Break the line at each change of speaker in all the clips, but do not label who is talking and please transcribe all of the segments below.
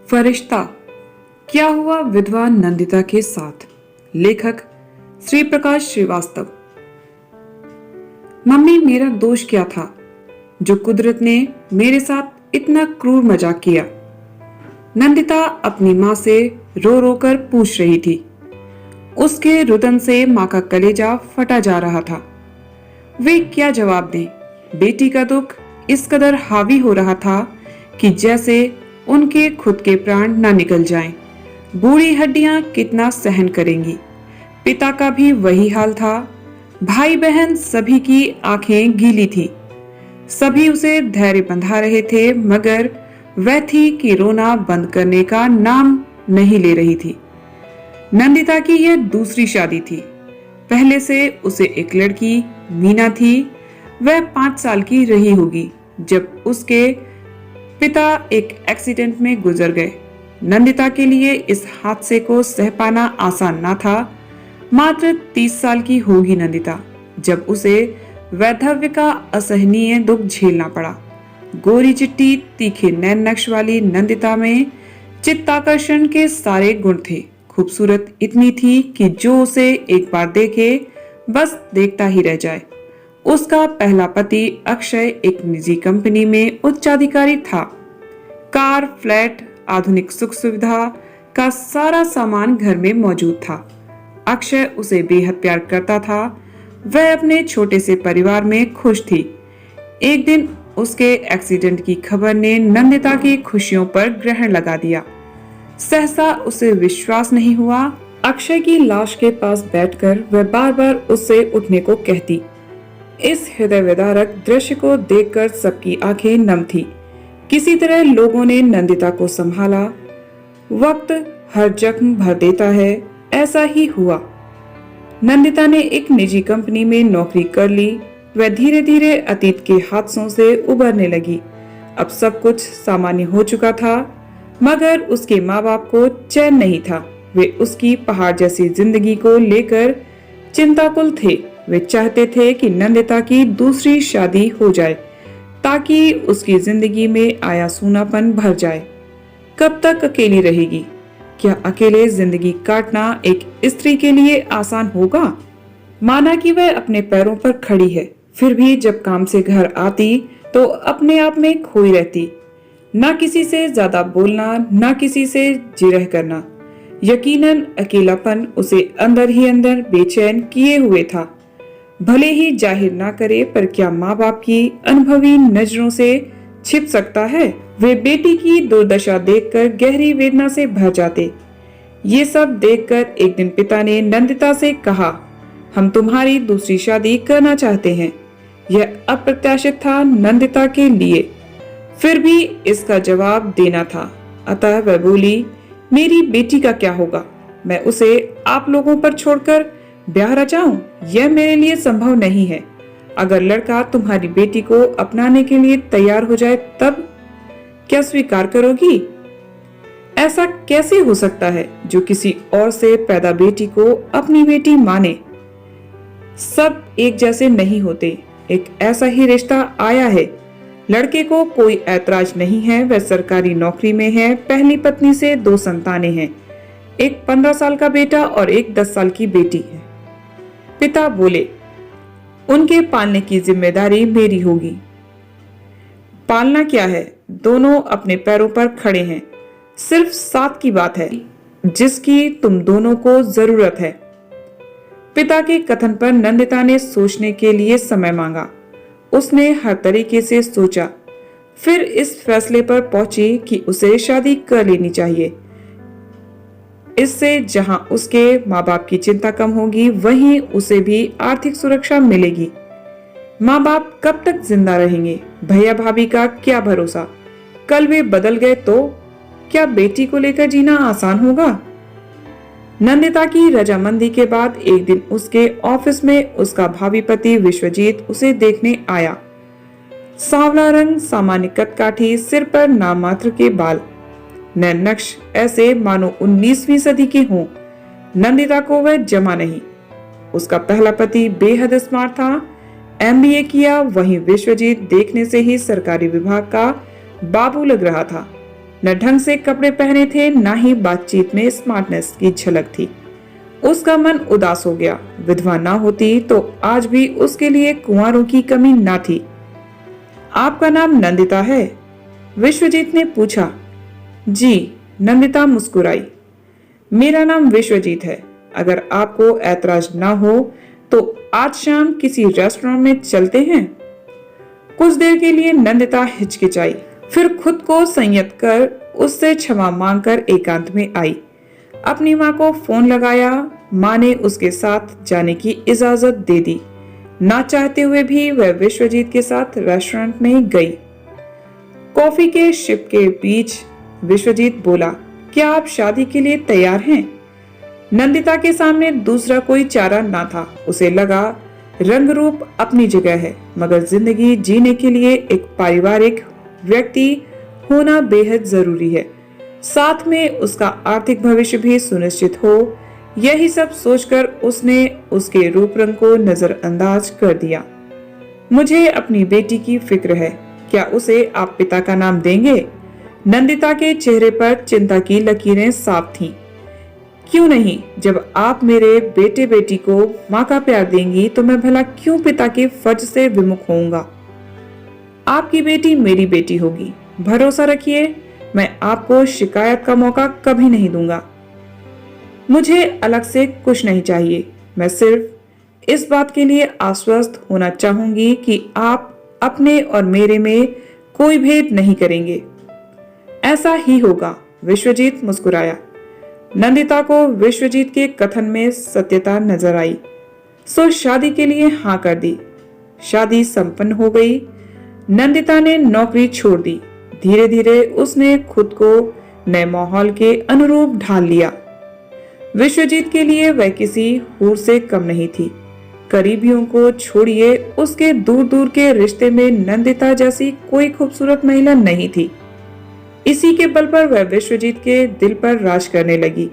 फरिश्ता, क्या हुआ विधवा नंदिता के साथ। लेखक श्री प्रकाश श्रीवास्तव। मम्मी, मेरा दोष क्या था जो कुदरत ने मेरे साथ इतना क्रूर मजाक किया। नंदिता अपनी माँ से रो रो कर पूछ रही थी। उसके रुदन से माँ का कलेजा फटा जा रहा था। वे क्या जवाब दें। बेटी का दुख इस कदर हावी हो रहा था कि जैसे उनके खुद के प्राण ना निकल जाएं। बूढ़ी हड्डियां कितना सहन करेंगी। पिता का भी वही हाल था। भाई बहन सभी की आंखें गीली थी। सभी उसे धैर्य बंधा रहे थे, मगर वह थी कि रोना बंद करने का नाम नहीं ले रही थी। नंदिता की यह दूसरी शादी थी। पहले से उसे एक लड़की मीना थी। वह 5 साल की रही होगी जब उसके पिता एक एक्सीडेंट में गुजर गए। नंदिता के लिए इस हादसे को सह पाना आसान ना था। मात्र 30 साल की होगी नंदिता जब उसे वैधव्य का असहनीय दुख झेलना पड़ा। गोरी चिट्टी तीखे नैन नक्श वाली नंदिता में चित्ताकर्षण के सारे गुण थे। खूबसूरत इतनी थी कि जो उसे एक बार देखे बस देखता ही रह जाए। उसका पहला पति अक्षय एक निजी कंपनी में उच्चाधिकारी था। कार, फ्लैट, आधुनिक सुख सुविधा का सारा सामान घर में मौजूद था। अक्षय उसे बेहद प्यार करता था। वह अपने छोटे से परिवार में खुश थी। एक दिन उसके एक्सीडेंट की खबर ने नंदिता की खुशियों पर ग्रहण लगा दिया। सहसा उसे विश्वास नहीं हुआ। अक्षय की लाश के पास बैठकर वह बार बार उससे उठने को कहती। इस हृदय विदारक दृश्य को देखकर सबकी आंखें नम थी। किसी तरह लोगों ने नंदिता को संभाला। वक्त हर जख्म भर देता है, ऐसा ही हुआ। नंदिता ने एक निजी कंपनी में नौकरी कर ली। वह धीरे धीरे अतीत के हादसों से उबरने लगी। अब सब कुछ सामान्य हो चुका था, मगर उसके माँ बाप को चैन नहीं था। वे उसकी पहाड़ जैसी जिंदगी को लेकर चिंताकुल थे। वे चाहते थे कि नंदिता की दूसरी शादी हो जाए ताकि उसकी जिंदगी में आया सूनापन भर जाए। कब तक अकेली रहेगी? क्या अकेले जिंदगी काटना एक स्त्री के लिए आसान होगा? माना कि वह अपने पैरों पर खड़ी है, फिर भी जब काम से घर आती तो अपने आप में खोई रहती। ना किसी से ज्यादा बोलना, ना किसी से जिरह करना। यकीनन अकेलापन उसे अंदर ही अंदर बेचैन किए हुए था। भले ही जाहिर ना करे, पर क्या माँ बाप की अनुभवी नजरों से छिप सकता है? वे बेटी की दुर्दशा देखकर गहरी वेदना से भर जाते। ये सब देखकर एक दिन पिता ने नंदिता से कहा, हम तुम्हारी दूसरी शादी करना चाहते हैं। यह अप्रत्याशित था नंदिता के लिए, फिर भी इसका जवाब देना था। अतः वह बोली, मेरी बेटी का क्या होगा? मैं उसे आप लोगों पर छोड़कर ब्याह रचाऊं? यह मेरे लिए संभव नहीं है। अगर लड़का तुम्हारी बेटी को अपनाने के लिए तैयार हो जाए तब क्या स्वीकार करोगी? ऐसा कैसे हो सकता है जो किसी और से पैदा बेटी को अपनी बेटी माने? सब एक जैसे नहीं होते। एक ऐसा ही रिश्ता आया है। लड़के को कोई ऐतराज नहीं है। वह सरकारी नौकरी में है। पहली पत्नी से 2 संतानें हैं। एक 15 साल का बेटा और एक 10 साल की बेटी है। पिता बोले, उनके पालने की जिम्मेदारी मेरी होगी। पालना क्या है? दोनों अपने पैरों पर खड़े हैं। सिर्फ साथ की बात है जिसकी तुम दोनों को जरूरत है। पिता के कथन पर नंदिता ने सोचने के लिए समय मांगा। उसने हर तरीके से सोचा, फिर इस फैसले पर पहुंची कि उसे शादी कर लेनी चाहिए। इससे जहां उसके माँ बाप की चिंता कम होगी, वहीं उसे भी आर्थिक सुरक्षा मिलेगी। माँ बाप कब तक जिंदा रहेंगे? भैया भाभी का क्या भरोसा? कल वे बदल गए तो क्या बेटी को लेकर जीना आसान होगा? नंदिता की रजामंदी के बाद एक दिन उसके ऑफिस में उसका भावी पति विश्वजीत उसे देखने आया। सांवला रंग, सामान्य कदकाठी, सिर पर नाम मात्र के बाल, नैन नक्श ऐसे मानो 19वीं सदी के हों। नंदिता को वह जमा नहीं। उसका पहला पति बेहद स्मार्ट था, MBA किया। वहीं विश्वजीत देखने से ही सरकारी विभाग का बाबू लग रहा था। न ढंग से कपड़े पहने थे, ना ही बातचीत में स्मार्टनेस की झलक थी। उसका मन उदास हो गया। विधवा ना होती तो आज भी उसके लिए कुंवारों की कमी ना थी। आपका नाम नंदिता है? विश्वजीत ने पूछा। जी, नंदिता मुस्कुराई। मेरा नाम विश्वजीत है। अगर आपको ऐतराज ना हो तो आज शाम किसी रेस्टोरेंट में चलते हैं। कुछ देर के लिए नंदिता हिचकिचाई, फिर खुद को संयत कर उससे क्षमा मांगकर एकांत में आई। अपनी माँ को फोन लगाया। माँ ने उसके साथ जाने की इजाजत दे दी। ना चाहते हुए भी वह विश्वजीत के साथ रेस्टोरेंट में गई। कॉफी के शिप के बीच विश्वजीत बोला, क्या आप शादी के लिए तैयार हैं? नंदिता के सामने दूसरा कोई चारा ना था। उसे लगा रंग रूप अपनी जगह है, मगर जिंदगी जीने के लिए एक पारिवारिक व्यक्ति होना बेहद जरूरी है। साथ में उसका आर्थिक भविष्य भी सुनिश्चित हो। यही सब सोचकर उसने उसके रूप रंग को नजरअंदाज कर दिया। मुझे अपनी बेटी की फिक्र है। क्या उसे आप पिता का नाम देंगे? नंदिता के चेहरे पर चिंता की लकीरें साफ थीं। क्यों नहीं? जब आप मेरे बेटे बेटी को माँ का प्यार देंगी तो मैं भला क्यों पिता के फर्ज से विमुख होऊंगा? आपकी बेटी मेरी बेटी होगी। भरोसा रखिए, मैं आपको शिकायत का मौका कभी नहीं दूंगा। मुझे अलग से कुछ नहीं चाहिए। मैं सिर्फ इस बात के लिए आश्वस्त होना चाहूंगी कि आप अपने और मेरे में कोई भेद नहीं करेंगे। ऐसा ही होगा। विश्वजीत मुस्कुराया। नंदिता को विश्वजीत के कथन में सत्यता नजर आई, सो शादी के लिए हाँ कर दी। शादी संपन्न हो गई। नंदिता ने नौकरी छोड़ दी। धीरे धीरे उसने खुद को नए माहौल के अनुरूप ढाल लिया। विश्वजीत के लिए वह किसी हूर से कम नहीं थी। करीबियों को छोड़िए, उसके दूर दूर के रिश्ते में नंदिता जैसी कोई खूबसूरत महिला नहीं थी। इसी के बल पर वह विश्वजीत के दिल पर राज करने लगी।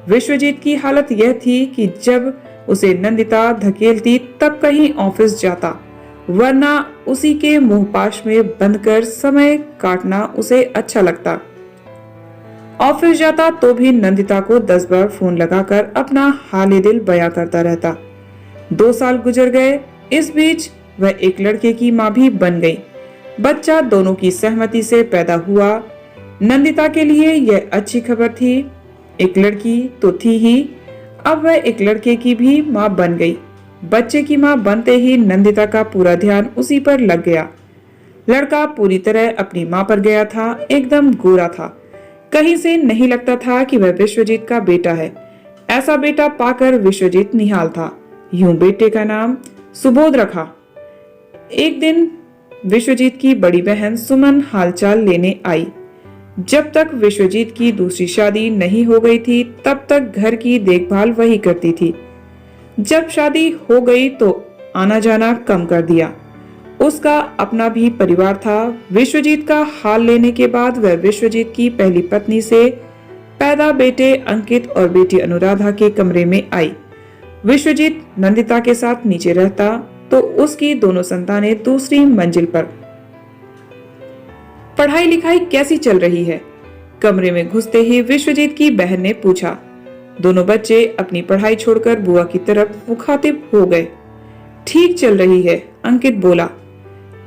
विश्वजीत की हालत यह थी कि जब उसे नंदिता धकेलती तब कहीं ऑफिस जाता, वरना उसी के मुंहपाश में बंद कर समय काटना उसे अच्छा लगता। ऑफिस जाता तो भी नंदिता को 10 बार फोन लगाकर अपना हाल दिल बयां करता रहता। 2 साल गुजर गए। इस बीच वह एक लड़के की मां भी बन गई। बच्चा दोनों की सहमति से पैदा हुआ। नंदिता के लिए यह अच्छी खबर थी। एक लड़की तो थी ही, अब वह एक लड़के की भी मां बन गई। बच्चे की मां बनते ही नंदिता का पूरा ध्यान उसी पर लग गया। लड़का पूरी तरह अपनी मां पर गया था। एकदम गोरा था। कहीं से नहीं लगता था कि वह विश्वजीत का बेटा है। ऐसा बेटा पाकर विश्वजीत निहाल था। यूं बेटे का नाम सुबोध रखा। एक दिन विश्वजीत की बड़ी बहन सुमन हालचाल लेने आई। जब तक विश्वजीत की दूसरी शादी नहीं हो गई थी तब तक घर की देखभाल वही करती थी। जब शादी हो गई तो आना जाना कम कर दिया। उसका अपना भी परिवार था। विश्वजीत का हाल लेने के बाद वह विश्वजीत की पहली पत्नी से पैदा बेटे अंकित और बेटी अनुराधा के कमरे में आई। विश्वजीत नंदिता के साथ नीचे रहता तो उसकी दोनों संतानें दूसरी मंजिल पर। पढ़ाई लिखाई कैसी चल रही है? कमरे में घुसते ही विश्वजीत की बहन ने पूछा। दोनों बच्चे अपनी पढ़ाई छोड़कर बुआ की तरफ मुखातिब हो गए। ठीक चल रही है, अंकित बोला।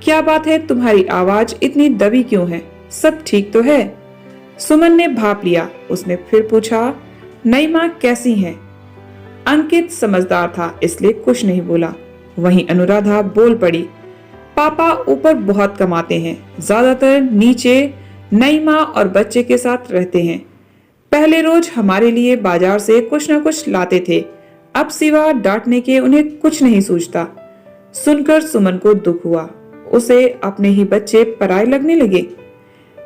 क्या बात है, तुम्हारी आवाज इतनी दबी क्यों है? सब ठीक तो है? सुमन ने भाप लिया। उसने फिर पूछा, नई माँ कैसी हैं? अंकित समझदार था इसलिए कुछ नहीं बोला। वहीं अनुराधा बोल पड़ी, पापा ऊपर बहुत कमाते हैं, ज्यादातर नीचे नई माँ और बच्चे के साथ रहते हैं। पहले रोज हमारे लिए बाजार से कुछ न कुछ लाते थे, अब सिवा डांटने के उन्हें कुछ नहीं सूझता। सुनकर सुमन को दुख हुआ। उसे अपने ही बच्चे पराये लगने लगे।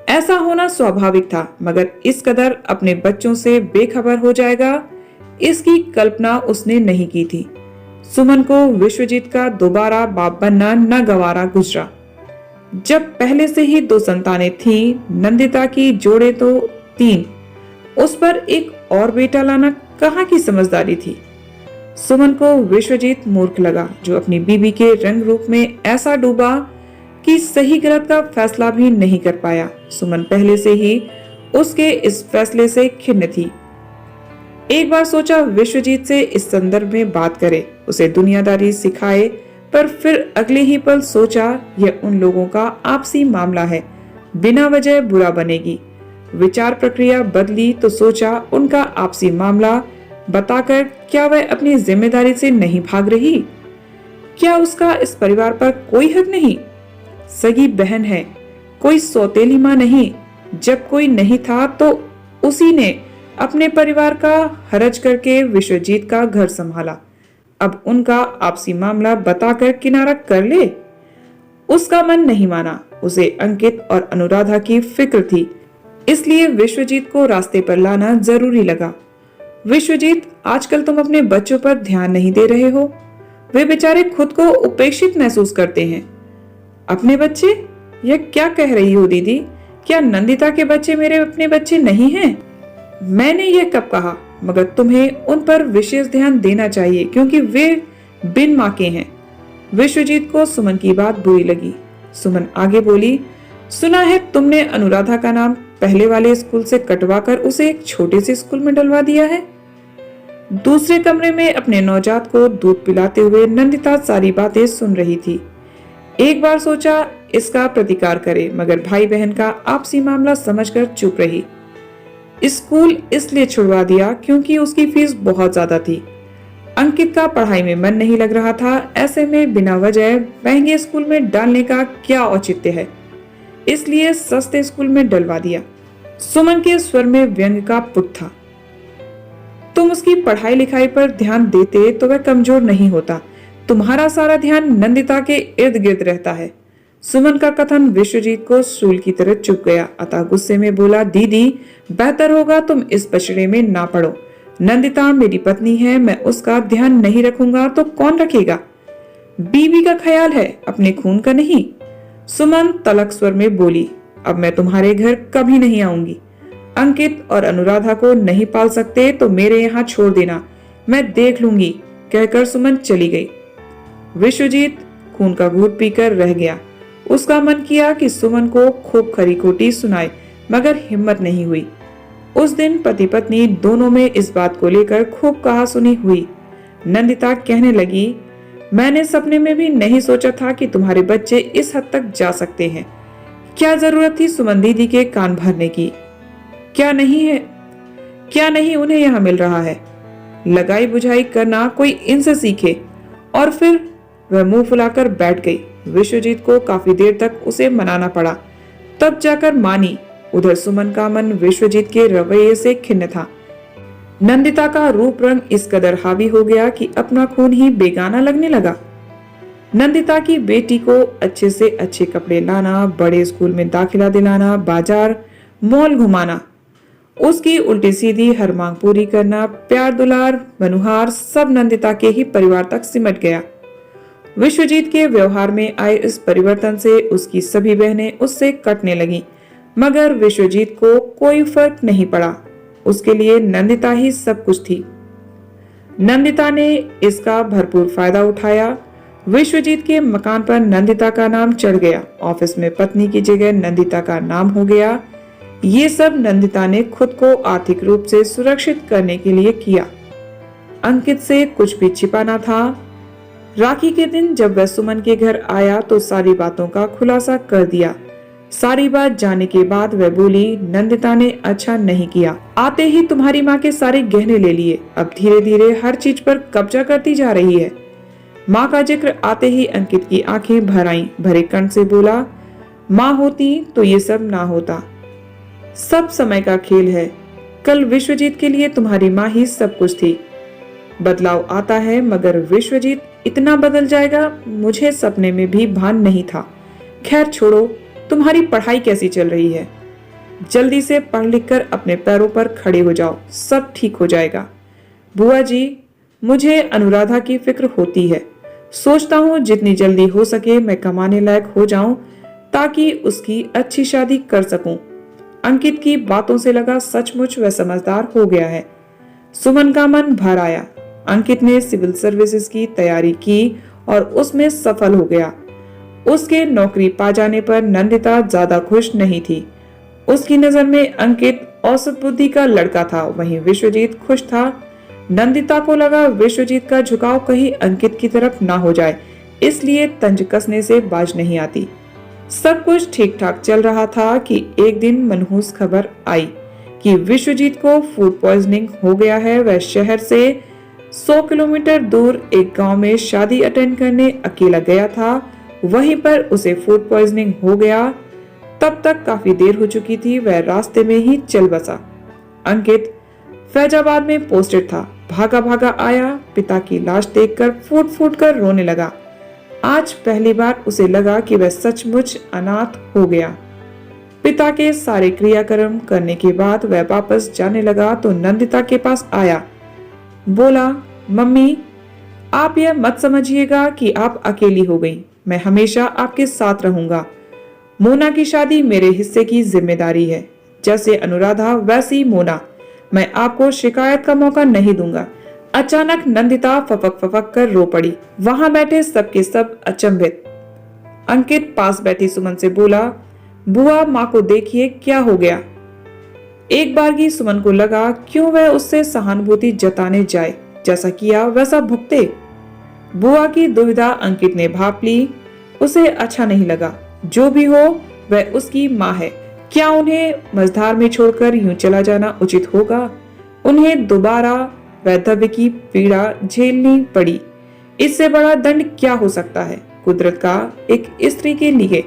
ऐसा होना स्वाभाविक था, मगर इस कदर अपने बच्चों से बेखबर हो जाएगा, इसकी कल्पना उसने नहीं की थी। सुमन को विश्वजीत का दोबारा बाप बनना न गवारा गुजरा। जब पहले से ही 2 संतानें थीं, नंदिता की जोड़े तो 3, उस पर एक और बेटा लाना कहाँ की समझदारी थी। सुमन को विश्वजीत मूर्ख लगा, जो अपनी बीबी के रंग रूप में ऐसा डूबा कि सही गलत का फैसला भी नहीं कर पाया। सुमन पहले से ही उसके इस फैसले से खिन्न थी। एक बार सोचा विश्वजीत से इस संदर्भ में बात करे, उसे दुनियादारी सिखाए, पर फिर अगले ही पल सोचा यह उन लोगों का आपसी मामला है, बिना वजह बुरा बनेगी। विचार प्रक्रिया बदली तो सोचा उनका आपसी मामला बताकर क्या वह अपनी जिम्मेदारी से नहीं भाग रही? क्या उसका इस परिवार पर कोई हक नहीं? सगी बहन है, कोई सौतेली माँ नहीं। जब कोई नहीं था तो उसी ने अपने परिवार का हरज करके विश्वजीत का घर संभाला। अब उनका आपसी मामला बताकर किनारा कर ले? उसका मन नहीं माना। उसे अंकित और अनुराधा की फिक्र थी, इसलिए विश्वजीत को रास्ते पर लाना जरूरी लगा। विश्वजीत, आजकल तुम अपने बच्चों पर ध्यान नहीं दे रहे हो। वे बेचारे खुद को उपेक्षित महसूस करते हैं। अपने बच्चे? यह क्या कह रही हो दीदी? क्या नंदिता के बच्चे मेरे अपने बच्चे नहीं हैं? मैंने यह कब कहा? मगर तुम्हें उन पर विशेष ध्यान देना चाहिए क्योंकि वे बिन माँ के हैं। विश्वजीत को सुमन की बात बुरी लगी। सुमन आगे बोली, सुना है तुमने अनुराधा का नाम पहले वाले स्कूल से कटवाकर उसे एक छोटे से स्कूल में डलवा दिया है। दूसरे कमरे में अपने नवजात को दूध पिलाते हुए नंदिता सारी बातें सुन रही थी। एक बार सोचा इसका प्रतिकार करे, मगर भाई बहन का आपसी मामला समझकर चुप रही। स्कूल इसलिए छुड़वा दिया क्योंकि उसकी फीस बहुत ज्यादा थी। अंकित का पढ़ाई में मन नहीं लग रहा था। ऐसे में बिना वजह महंगे स्कूल में डालने का क्या औचित्य है, इसलिए सस्ते स्कूल में डलवा दिया। सुमन के स्वर में व्यंग का पुट था। तुम उसकी पढ़ाई लिखाई पर ध्यान देते तो वह कमजोर नहीं होता। तुम्हारा सारा ध्यान नंदिता के इर्द गिर्द रहता है। सुमन का कथन विश्वजीत को सूल की तरह चुभ गया। अतः गुस्से में बोला, दीदी बेहतर होगा तुम इस पचड़े में ना पड़ो। नंदिता मेरी पत्नी है, मैं उसका ध्यान नहीं रखूंगा तो कौन रखेगा? बीवी का ख्याल है, अपने खून का नहीं। सुमन तलक स्वर में बोली, अब मैं तुम्हारे घर कभी नहीं आऊंगी। अंकित और अनुराधा को नहीं पाल सकते तो मेरे यहाँ छोड़ देना, मैं देख लूंगी, कहकर सुमन चली गई। विश्वजीत खून का घूंट पीकर रह गया। उसका मन किया कि सुमन को खूब खरी खोटी सुनाए, मगर हिम्मत नहीं हुई। उस दिन पति पत्नी दोनों में इस बात को लेकर खूब कहा सुनी हुई। नंदिता कहने लगी, मैंने सपने में भी नहीं सोचा था कि तुम्हारे बच्चे इस हद तक जा सकते हैं। क्या जरूरत थी सुमन दीदी के कान भरने की? क्या नहीं उन्हें यहाँ मिल रहा है? लगाई बुझाई करना कोई इनसे सीखे। और फिर वह मुंह फुलाकर बैठ गई। विश्वजीत को काफी देर तक उसे मनाना पड़ा, तब जाकर मानी। उधर सुमन का मन विश्वजीत के रवैये से खिन्न था। नंदिता का रूप रंग इस कदर हावी हो गया कि अपना खून ही बेगाना लगने लगा। नंदिता की बेटी को अच्छे से अच्छे कपड़े लाना, बड़े स्कूल में दाखिला दिलाना, बाजार मॉल घुमाना, उसकी उल्टी सीधी हर मांग पूरी करना, प्यार दुलार मनुहार सब नंदिता के ही परिवार तक सिमट गया। विश्वजीत के व्यवहार में आए इस परिवर्तन से उसकी सभी बहनें उससे कटने लगी, मगर विश्वजीत को कोई फर्क नहीं पड़ा। उसके लिए नंदिता ही सब कुछ थी। नंदिता ने इसका भरपूर फायदा उठाया। विश्वजीत के मकान पर नंदिता का नाम चढ़ गया। ऑफिस में पत्नी की जगह नंदिता का नाम हो गया। ये सब नंदिता ने खुद को आर्थिक रूप से सुरक्षित करने के लिए किया। अंकित से कुछ भी छिपाना था। राखी के दिन जब वह सुमन के घर आया तो सारी बातों का खुलासा कर दिया। सारी बात जाने के बाद वह बोली, नंदिता ने अच्छा नहीं किया, आते ही तुम्हारी माँ के सारे गहने ले लिए, अब धीरे धीरे हर चीज पर कब्जा करती जा रही है। माँ का जिक्र आते ही अंकित की आंखें भर आईं। भरे कंठ से बोला, माँ होती तो ये सब ना होता। सब समय का खेल है। कल विश्वजीत के लिए तुम्हारी माँ ही सब कुछ थी। बदलाव आता है, मगर विश्वजीत इतना बदल जाएगा मुझे सपने में भी भान नहीं था। खैर छोड़ो, तुम्हारी पढ़ाई कैसी चल रही है? जल्दी से पढ़ लिख कर अपने पैरों पर खड़े हो जाओ, सब ठीक हो जाएगा। बुआ जी, मुझे अनुराधा की फिक्र होती है। सोचता हूँ जितनी जल्दी हो सके मैं कमाने लायक हो जाऊं ताकि उसकी अच्छी शादी कर सकूं। अंकित की बातों से लगा सचमुच वह समझदार हो गया है। सुमन का मन भर आया। अंकित ने सिविल सर्विसेज की तैयारी की और उसमें सफल हो गया। उसके नौकरी पा जाने पर नंदिता ज्यादा खुश नहीं थी। उसकी नजर में अंकित औसत बुद्धि का लड़का था, वहीं विश्वजीत खुश था। नंदिता को लगा विश्वजीत का झुकाव कहीं अंकित की तरफ ना हो जाए, इसलिए तंज कसने से बाज नहीं आती। सब कुछ ठीक ठाक चल रहा था कि एक दिन मनहूस खबर आई कि विश्वजीत को फूड पॉइजनिंग हो गया है। वह शहर से 100 किलोमीटर दूर एक गांव में शादी अटेंड करने अकेला गया था, वहीं पर उसे फूड पॉइजनिंग हो गया। तब तक काफी देर हो चुकी थी, वह रास्ते में ही चल बसा। अंकित फैजाबाद में पोस्टेड था, भागा भागा आया, पिता की लाश देखकर फूट फूट कर रोने लगा। आज पहली बार उसे लगा कि वह सचमुच अनाथ हो गया। पिता के सारे क्रियाक्रम करने के बाद वह वापस जाने लगा तो नंदिता के पास आया। बोला, मम्मी आप यह मत समझिएगा कि आप अकेली हो गई, मैं हमेशा आपके साथ रहूंगा। मोना की शादी मेरे हिस्से की जिम्मेदारी है, जैसे अनुराधा वैसी मोना, मैं आपको शिकायत का मौका नहीं दूंगा। अचानक नंदिता फपक फपक कर रो पड़ी। वहां बैठे सबके सब अचंभित। अंकित पास बैठी सुमन से बोला, बुआ माँ को देखिए क्या हो गया। एक बार की सुमन को लगा क्यों वह उससे सहानुभूति जताने जाए, जैसा किया वैसा भुगते। बुआ की दुविधा अंकित ने भाप ली, उसे अच्छा नहीं लगा। जो भी हो वह उसकी माँ है, क्या उन्हें मझधार में छोड़कर यूं चला जाना उचित होगा? उन्हें दोबारा वैधव्य की पीड़ा झेलनी पड़ी, इससे बड़ा दंड क्या हो सकता है कुदरत का एक स्त्री के लिए।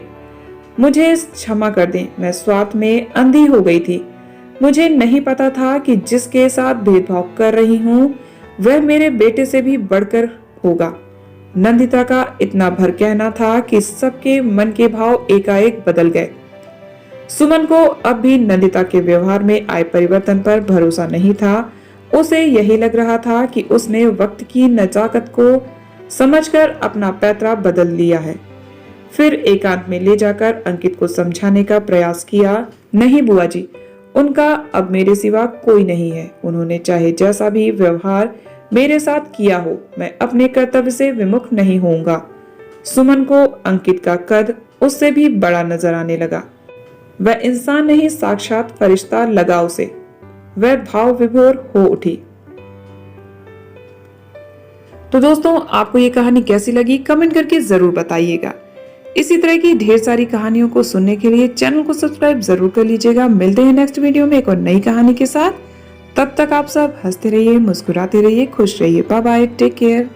मुझे क्षमा कर दें, मैं स्वार्थ में अंधी हो गई थी। मुझे नहीं पता था कि जिसके साथ भेदभाव कर रही हूँ वह मेरे बेटे से भी बढ़कर होगा। नंदिता का इतना भर कहना था कि सबके मन के भाव एकाएक बदल गए। सुमन को अब भी नंदिता के व्यवहार में आए परिवर्तन पर भरोसा नहीं था। उसे यही लग रहा था कि उसने वक्त की नजाकत को समझकर अपना पैतरा बदल लिया है। फिर एकांत में ले जाकर अंकित को समझाने का प्रयास किया। नहीं बुआ जी, उनका अब मेरे सिवा कोई नहीं है। उन्होंने चाहे जैसा भी व्यवहार मेरे साथ किया हो, मैं अपने कर्तव्य से विमुख नहीं होऊंगा। सुमन को अंकित का कद उससे भी बड़ा नजर आने लगा। वह इंसान नहीं, साक्षात फरिश्ता लगा उसे। वह भाव विभोर हो उठी। तो दोस्तों, आपको ये कहानी कैसी लगी कमेंट करके जरूर बताइएगा। इसी तरह की ढेर सारी कहानियों को सुनने के लिए चैनल को सब्सक्राइब जरूर कर लीजिएगा। मिलते हैं नेक्स्ट वीडियो में एक और नई कहानी के साथ। तब तक आप सब हंसते रहिए, मुस्कुराते रहिए, खुश रहिए। Bye bye, take care.